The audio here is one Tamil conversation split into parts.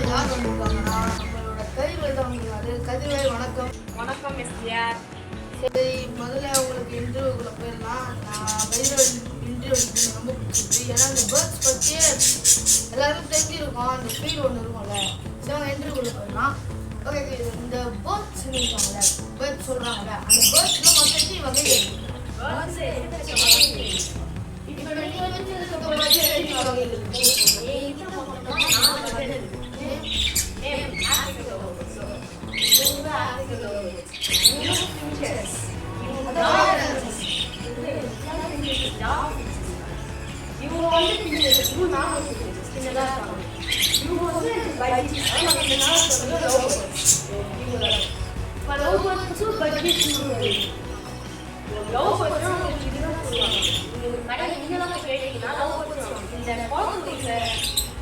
யார் வந்திருக்காங்கன்னா நம்மளோட கதிர்வேல் தான் வந்திருக்காரு. கதிர்வேல் வணக்கம். வணக்கம் எஸ்டிஆர். சரி, முதல்ல உங்களுக்கு இன்டர்வியூக்குள்ள போயிடலாம். நான் கதிர்வேல் இன்டர்வியூ ரொம்ப பிடிச்சிருக்கு. ஏன்னா இந்த பேர்ட்ஸ் பற்றியே எல்லாருக்கும் தெரிஞ்சிருக்கும். அந்த ஃபீல் ஒன்று இருக்கும்ல. சரி, இன்டர்வியூக்குள்ள போயிடலாம். ஓகே, இந்த பேர்ட்ஸ் இருக்காங்கல்ல, பேர்ட்ஸ் சொல்கிறாங்கல்ல, அந்த பேர்ட்ஸ்லாம் மொத்தம் எத்தனை வகை இருக்கு? இப்போ நீங்கள் வச்சிருக்க பேர்ட்ஸ் எத்தனை வகை இருக்கு?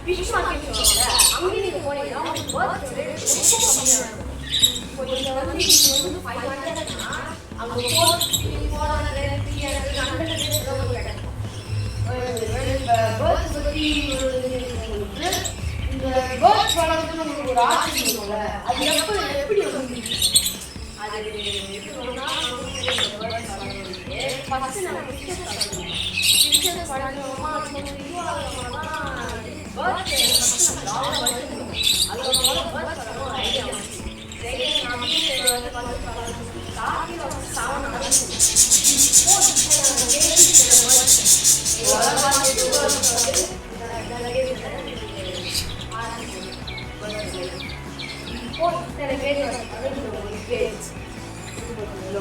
ஃபிஷ் மார்க்கெட் அங்கே நீங்கள் போனீங்கன்னா கொஞ்சம் வந்து நீங்கள் வந்து 500னா அங்கே 400 இந்த பேர்ட்ஸ் வளர்க்குன்னு உங்களுக்கு ஒரு ஆசை இருக்கும்ல, அது எப்படி வந்து அது ஃபஸ்ட்டு நம்ம பிக்சர்ஸ் பழகிறோமா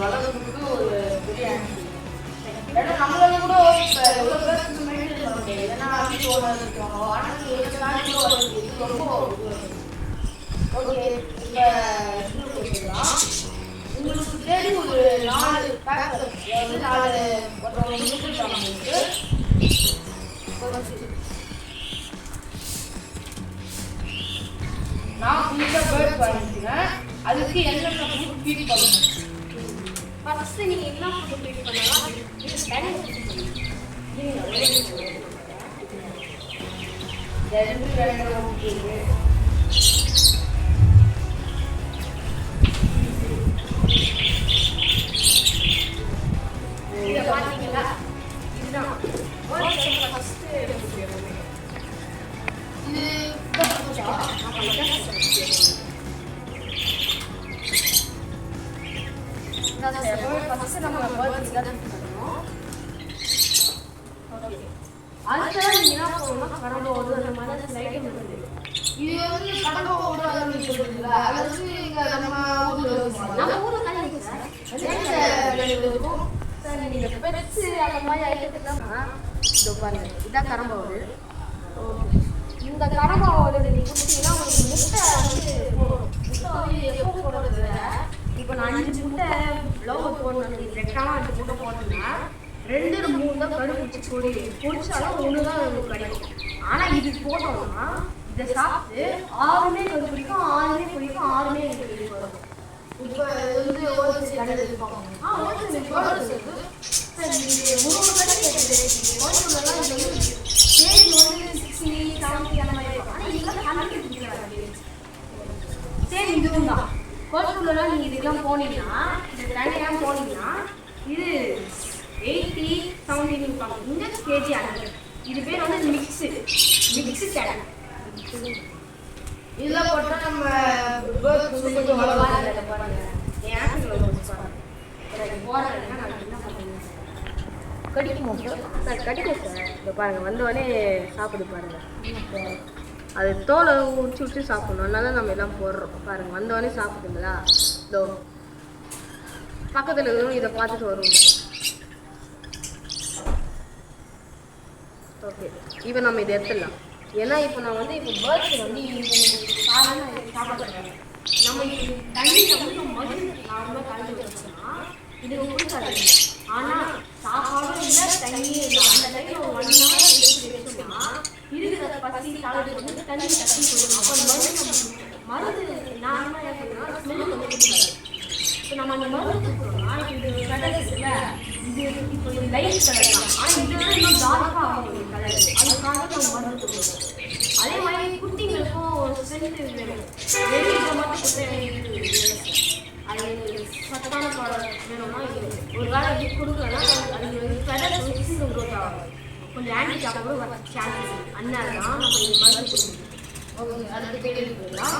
வளர்க்கறதுக்கு ஒரு பெரிய ஏன்னா நம்மளால கூட எவ்வளோ பேருக்கு மெயின்டைன் பண்ண முடியாது. ஏன்னா வீட்டு ஓனர் இருக்கவங்க ஆனால் ரொம்ப ஓகே. இப்போ உங்களுக்கு தேடி ஒரு 4 பேக் அதாவது 4 உங்களுக்கு நான் ஃபுல்லாக பேர்ட் வாங்கிக்கிறேன். அதுக்கு என்னென்ன ஃபுட் ஃபீட் பண்ணணும்? ஃபஸ்ட்டு நீங்கள் என்ன ஃபுட் ஃபீட் பண்ணலாம்? இதை பார்த்தீங்களா? இதுதான் ஃபஸ்ட்டு ஃபஸ்ட்டு நம்ம பேர்ட்ஸ் தான் பண்ணணும். அடுத்ததான் நீங்கள் என்ன பண்ணணும்னா கடம்போடு அந்த மாதிரி ஸ்லைட் இருக்குது. இது வந்து கடம்போடு அப்படின்னு சொல்றீங்களா? அது வந்து இங்கே நம்ம ஊரில் தான் இருக்குது சார். நீங்கள் பெட்ஸு அந்த மாதிரி ஐட்டத்துக்குலாம் இதோ பாருங்கள், இதான் கடம்போடு. இந்த கடம்போடு நீங்கள் கொடுத்தீங்கன்னா உங்களுக்கு முட்டை வந்து முட்டை வந்து எப்போ போடுறது? இப்போ நான் 5 முட்டை லவ் போடணும், ரெட்டான 5 முட்டை போட்டோம்னா 2 3 தான் கரு பிடிச்சி பொடிச்சாலும் 1 தான் நமக்கு கிடைக்கும். ஆனால் இது போட்டோம்னா இதை சாப்பிட்டு 6மே கரு பிடிக்கும், 6மே பிடிக்கும், 6மே எனக்கு பிடிக்கும். இப்போ வந்து ஹோல்சேல் கடை இருப்பாங்க. ஹோல்சேல் சார் நீங்கள் 3 கடை கேட்குது. ஹோல்சேல்லாம் இது வந்து கேஜி வந்து 60 70 அந்த மாதிரி இருக்கும். ஆனால் இதெல்லாம் 100 பிடிக்கிறாங்க. சரி, இதுவும் தான் ஹோல்சேல்லாம் நீங்கள் இதெல்லாம் போனீங்கன்னா இந்த தனியாக போனீங்கன்னா இது 80 70 இருப்பாங்க. இந்த கேஜி 100. இது பேர் வந்து மிக்ஸு கேட்டை. இதெல்லாம் போட்டால் நம்ம பேர்ட்ஸ் கொஞ்சம் பாருங்க ஏன் போடுறதுன்னா நான் என்ன பண்ணுவேன், கடிக்கும் சார், கடிக்கும் சார். இப்போ பாருங்கள் வந்தோடனே சாப்பிடு பாருங்கள். அது தோலை உரிச்சு விட்டு சாப்பிடணும். அதனால நம்ம எல்லாம் போடுறோம். பாருங்கள் வந்தோடனே சாப்பிடுங்களா? இதோ பக்கத்தில் இருக்கிறோம், இதை பார்த்துட்டு வருவோம். ஓகே, இப்போ நம்ம இதை எடுத்துடலாம். ஏன்னா இப்போ நான் வந்து இப்போ பேர்ட்ஸ் வந்து சாதாரண சாப்பிட்றேன். நம்ம இது தண்ணியில் வந்து நம்ம மருந்து நார்மலாக கலந்து வச்சோம்னா இது குடிக்காது. ஆனால் சாப்பாடும் இல்லை தண்ணியே இல்லை. அந்த டைமில் ஒரு 1 hour எடுத்து வச்சோம்னா இருக்கிற பசி காலத்துக்கு வந்து தண்ணி தட்டி கொடுக்கணும். அப்போ மருந்து நார்மலாக எப்படின்னா ஸ்மெல்லு வந்து கொடுக்காது. இப்போ நம்ம அந்த மருந்து கொடுக்குறோம்னா இப்போ இது கடல் இருக்குல்ல, இது இப்போ இது லைட் கலர் தான். ஆனால் இதெல்லாம் இன்னும் டார்க்காக ஆகும் கலர். அதுக்காக நம்ம மருந்து கொடுக்குறோம். அதே மாதிரி குட்டிங்களுக்கும் ஸ்ட்ரென்த் வேணும். வெறும் இதை மட்டும் அது சத்தான ப்ராடக்ட் வேணும்னா இது ஒரு வேளை இது கொடுக்கலன்னா அது ஃபெதர்ஸ் வந்து சீக்கிரம் க்ரோத் ஆகும். கொஞ்சம் ஆன்டி டாக் கூட வர சான்ஸ் அதனால தான் நம்ம இந்த மருந்து கொடுக்கணும். ஓகே அடுத்த கேள்வி போகலாம்.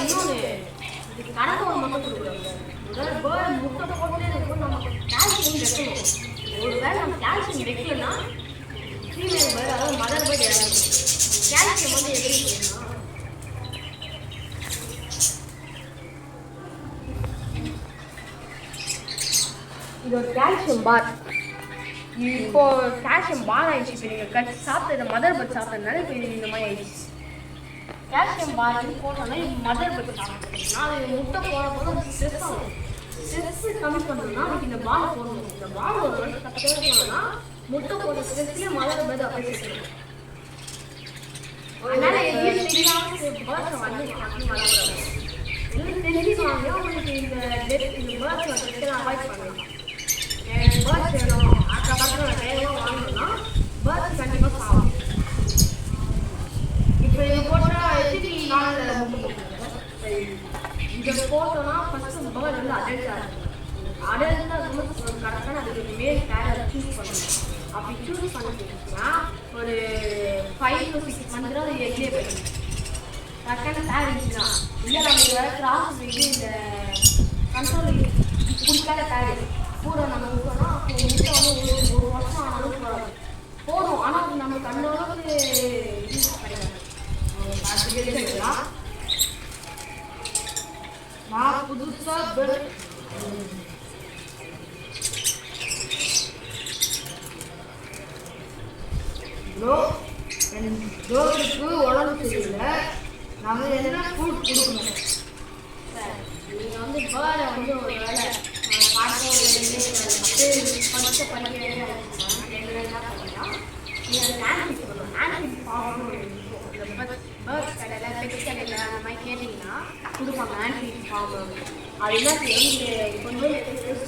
இன்னொன்று இதுக்கு கணக்கு மட்டும் கொடுக்குறாங்க. ஒரு பேர்ட் முட்டை போட்டே இருக்கும், நம்ம கால்சியம் வைக்கணும். ஒரு வேளை நம்ம கால்சியம் வைக்கலன்னா ஃபீமேல் பேர்டு அதாவது மதர் பேர்டு இறங்கும். கால்சியம் வந்து எப்படி இருக்குன்னா இது ஒரு கால்சியம் பார். இப்போ கால்சியம் பார் ஆயிடுச்சு. இப்போ நீங்கள் கட் சாப்பிட்ட மதர் பேர்ட் சாப்பிட்டதுனால இப்போ இது இந்த மாதிரி ஆயிடுச்சு. கால்சியம் பார் வந்து போட்டோம்னா இது மதர் பேர்ட் சாப்பிட்டோம்னா அது முட்டை போட போது ஸ்ட்ரெஸ் ஆகும். ஸ்ட்ரெஸ் கம்மி பண்ணணும்னா அதுக்கு இந்த பால் போடணும். இந்த பால் ஒரு வருஷம் கரெக்டாக போனோம்னா முட்டை போட்ட ஸ்ட்ரெஸ்லேயே மதர் பேர்ட் அப்படியே சேர்க்கணும். அதனால எதுவும் தெரியாமல் பேர்ட்ஸை வந்து வளர்க்குறாங்க. எல்லாம் தெரிஞ்சுக்காங்க உங்களுக்கு இந்த பேர்ட்ஸை ஸ்ட்ரெஸ்ஸை அவாய்ட் பண்ணலாம். பேர்ட்ஸ் வேணும் பக்கத்தில் வேகமாக வாங்கணும்னா பேர்ட்ஸ் கண்டிப்பாக சாகும். இப்போ இது போட்டால் எத்தனை நாளில் முட்டை போட்டுருங்க? இதை போட்டோம்னா ஃபஸ்ட்டு பேர்ட் வந்து அடல்ட் ஆகும். அடல்ட்டாக இருக்கும்போது கரெக்டாக அதுக்கு மேல் பேரை சூஸ் பண்ணணும். அப்படி சூஸ் பண்ணிட்டீங்கன்னா ஒரு 5 to 6 months அது எக்லே போயிடும். கரெக்டான பேர் இருந்துச்சுன்னா இல்லை நம்ம வேறு கிராஸ் இது இந்த கண்ட்ரோல் பிடிக்காத பேர் கூட நம்ம விட்டோம்னா அப்போ முட்டை வந்து ஒரு வருஷம் ஆனாலும் போதும். ஆனால் நமக்கு அந்த அளவுக்கு யூஸ் கிடையாது. நான் புதுசாக பேர்ட் ப்ரோ என் பேர்டுக்கு உடம்பு சரியில்லை, நாங்கள் என்ன ஃபுட் கொடுக்கணும்? நீங்கள் வந்து பேர்டை வந்து ஒரு வேலை படித்த படிக்கவே என்ன பண்ணலாம் நீங்கள் ஆன்ஃபிட் பண்ணணும். ஆன்ஃபிட் ஃபார்ம்னு ஒரு இந்த பேர்ட்ஸ் கடையில் பெட் கடையில் அந்த மாதிரி கேட்டிங்கன்னா கொடுப்பாங்க ஆன்ஃபிட் ஃபார்ம். அது என்ன செய்யணும், கொஞ்சம்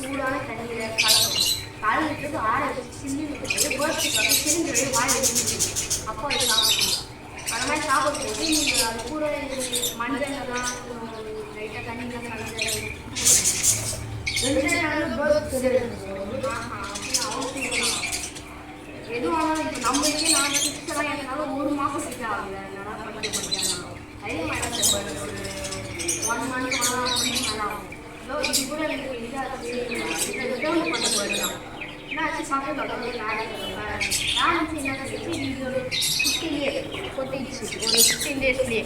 சூடான தண்ணியில் கலக்கணும். கலந்துட்டு ஆற வச்சு சில்லி விட்டு பேர்ட்ஸுக்கு வந்து சிலிண்டரை வாய் வச்சு அப்போ அது சாப்பிடணும். அந்த மாதிரி சாப்பிடும்போது நீங்கள் அது கூட மஞ்சள் எல்லாம் லைட்டாக தண்ணியில் கலந்து எதுவும் ஆனாலும் இப்போ நம்மளுக்கே நான் சிக்ஸ்லாம் என்னாலும் 1 மாதம் கிட்ட ஆகல. நல்லா படிக்கலாம் அதே மாதிரி 1 month ஆனால் ஆகும். இது கூட எனக்கு இதாச்சு ரிட்டர்ன் பண்ண போயிடலாம். என்னாச்சு சாப்பிட்டு பேரண்ட்ஸ் என்ன சொல்லிச்சு இது ஒரு 15 days கொட்டிடுச்சு. ஒரு 15 daysலேயே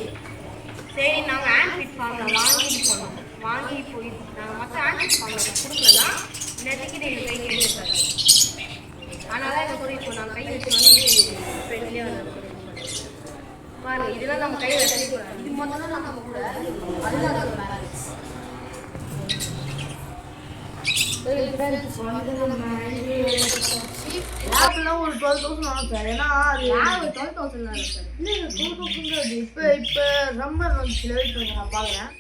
சரி நாங்கள் ஆன்ஃபிட் ஃபார்மில் வாங்கிட்டு போனோம். வாங்கி போய் நாங்கள் மற்ற ஆன்ஃபிட் ஃபார்மில் கொடுக்கலன்னா நெட்டிக்கிட்டு எங்கள் கைக்கு எடுத்துட்டாங்க. அதனால எங்கள் கூட இப்போ நாங்கள் கை வச்சு வந்து ஃப்ரெண்ட்லேயே வந்து பாருங்கள் இதெல்லாம் நம்ம கையில் வச்சுக்கூடாது. இது மொத்தம் நம்ம கூட அதுதான் பேரண்ட்ஸ். லேப்லாம் ஒரு 12,000 ஆகும் சார். ஏன்னா அது 12,000 தான் சார். இல்லை 12,000 இப்போ சம்மர் வந்துச்சு நான் பார்க்குறேன்.